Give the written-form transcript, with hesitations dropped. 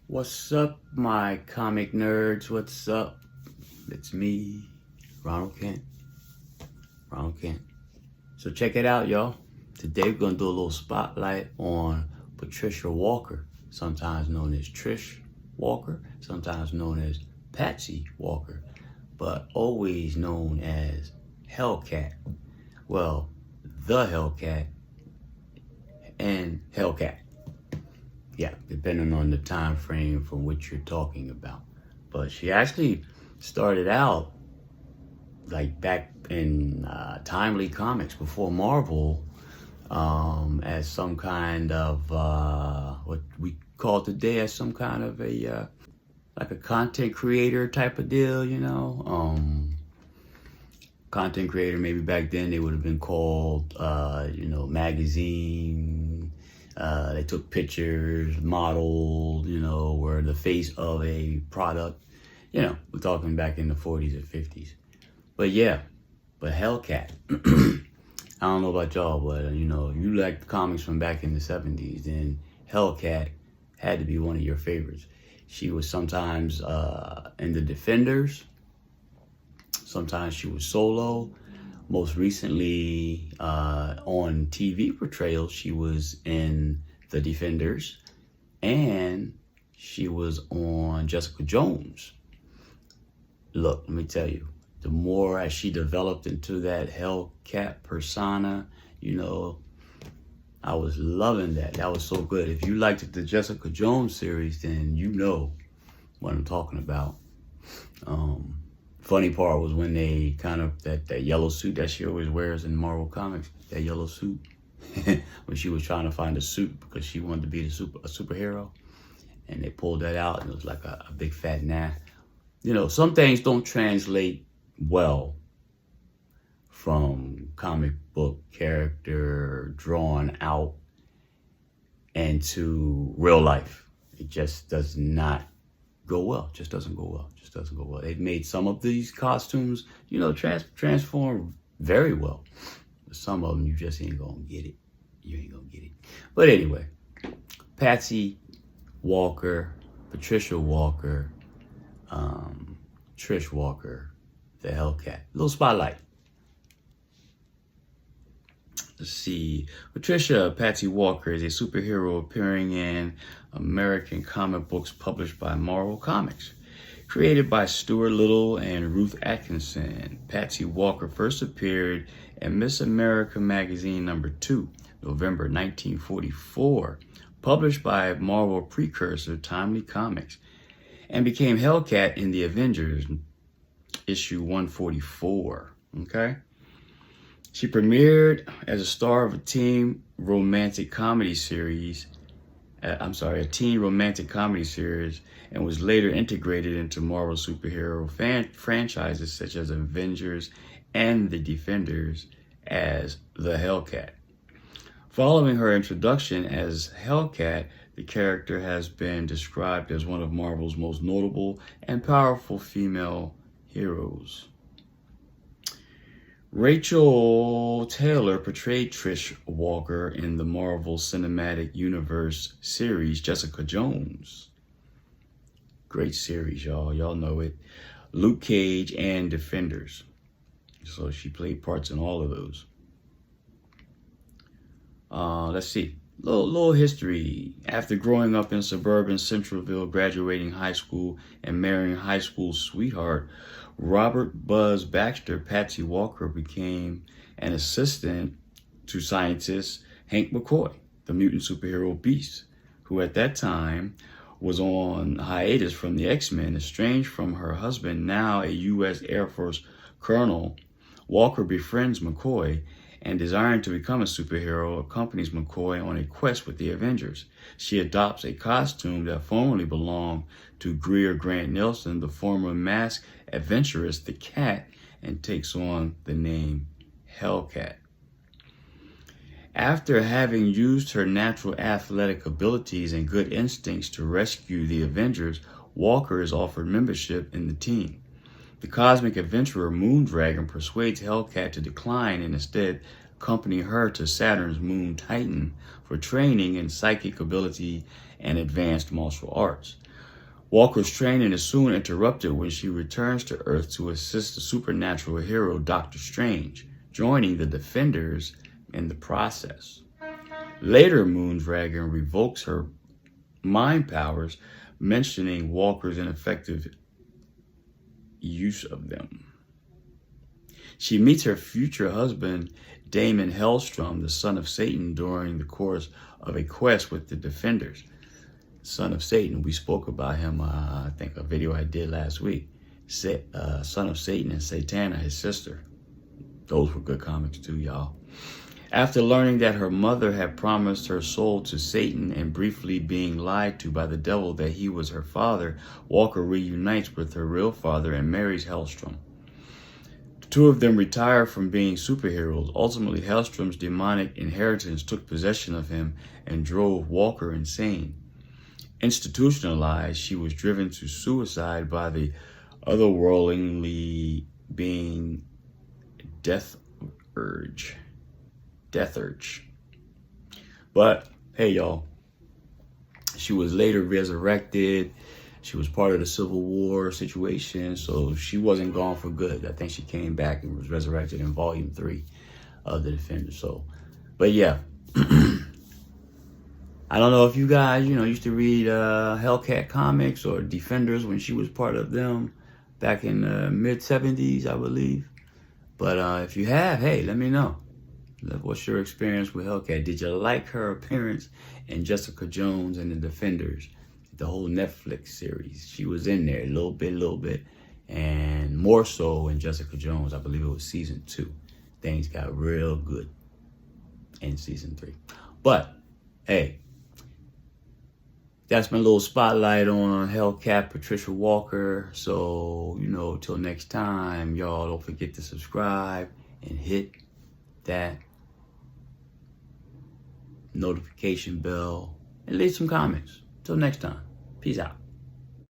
What's up, my comic nerds? What's up? It's me, Ronald Kent. Ronald Kent. So check it out, y'all. Today we're gonna do a little spotlight on Patricia Walker, sometimes known as Trish Walker, sometimes known as Patsy Walker, but always known as HELLCAT. Well, the HELLCAT and HELLCAT. Yeah, depending on the time frame from which you're talking about. But she actually started out like back in Timely Comics before Marvel, as some kind of what we call today as some kind of a like a content creator type of deal, you know. Content creator, maybe back then they would have been called magazine. They took pictures, modeled, were the face of a product. We're talking back in the 40s and 50s. But yeah, HELLCAT. I don't know about y'all, but you like the comics from back in the 70s, then HELLCAT had to be one of your favorites. She was sometimes in the Defenders. Sometimes she was solo. Most recently, on TV portrayals, she was in The Defenders, and she was on Jessica Jones. Look, let me tell you, the more as she developed into that HELLCAT persona, I was loving that. That was so good. If you liked the Jessica Jones series, then you know what I'm talking about. Funny part was when they kind of, that yellow suit that she always wears in Marvel Comics, that yellow suit, when she was trying to find a suit because she wanted to be a superhero, and they pulled that out and it was like a big fat nah. Some things don't translate well from comic book character drawn out into real life. It just does not go well. Just doesn't go well. They've made some of these costumes, transform very well. But some of them you just ain't gonna get it. You ain't gonna get it. But anyway, Patsy Walker, Patricia Walker, Trish Walker, the HELLCAT. Little spotlight. Let's see. Patricia Patsy Walker is a superhero appearing in American comic books published by Marvel Comics. Created by Stuart Little and Ruth Atkinson, Patsy Walker first appeared in Miss America magazine #2, November 1944, published by Marvel precursor Timely Comics, and became HELLCAT in the Avengers, issue 144. Okay? She premiered as a star of a teen romantic comedy series, and was later integrated into Marvel superhero franchises such as Avengers and The Defenders as the HELLCAT. Following her introduction as HELLCAT, the character has been described as one of Marvel's most notable and powerful female heroes. Rachel Taylor portrayed Trish Walker in the Marvel Cinematic Universe series Jessica Jones. Great series, y'all. Y'all know it. Luke Cage and Defenders. So she played parts in all of those. Let's see. Little history. After growing up in suburban Centralville, graduating high school, and marrying high school sweetheart Robert Buzz Baxter, Patsy Walker became an assistant to scientist Hank McCoy, the mutant superhero Beast, who at that time was on hiatus from the X-Men. Estranged from her husband, now a U.S. Air Force colonel, Walker befriends McCoy and, desiring to become a superhero, accompanies McCoy on a quest with the Avengers. She adopts a costume that formerly belonged to Greer Grant Nelson, the former masked adventuress, the Cat, and takes on the name HELLCAT. After having used her natural athletic abilities and good instincts to rescue the Avengers, Walker is offered membership in the team. The cosmic adventurer Moondragon persuades HELLCAT to decline and instead accompany her to Saturn's moon Titan for training in psychic ability and advanced martial arts. Walker's training is soon interrupted when she returns to Earth to assist the supernatural hero Doctor Strange, joining the Defenders in the process. Later, Moondragon revokes her mind powers, mentioning Walker's ineffective use of them. She meets her future husband, Damon Hellstrom, the son of Satan, during the course of a quest with the Defenders. Son of Satan, we spoke about him, I think a video I did last week. Son of Satan and Satana, his sister. Those were good comics too, y'all. After learning that her mother had promised her soul to Satan and briefly being lied to by the devil that he was her father, Walker reunites with her real father and marries Hellstrom. The two of them retire from being superheroes. Ultimately, Hellstrom's demonic inheritance took possession of him and drove Walker insane. Institutionalized, she was driven to suicide by the otherworldly being Death Urge. But hey, y'all, she was later resurrected. She was part of the Civil War situation, so she wasn't gone for good. I think she came back and was resurrected in Volume 3 of the Defenders. So, but yeah, I don't know if you guys, used to read HELLCAT comics or Defenders when she was part of them back in the mid-70s, I believe. But if you have, hey, let me know. What's your experience with HELLCAT? Did you like her appearance in Jessica Jones and the Defenders? The whole Netflix series. She was in there a little bit. And more so in Jessica Jones. I believe it was season 2. Things got real good in season 3. But, hey, that's my little spotlight on HELLCAT Patricia Walker. So, till next time, y'all don't forget to subscribe and hit that notification bell and leave some comments. Till next time, peace out.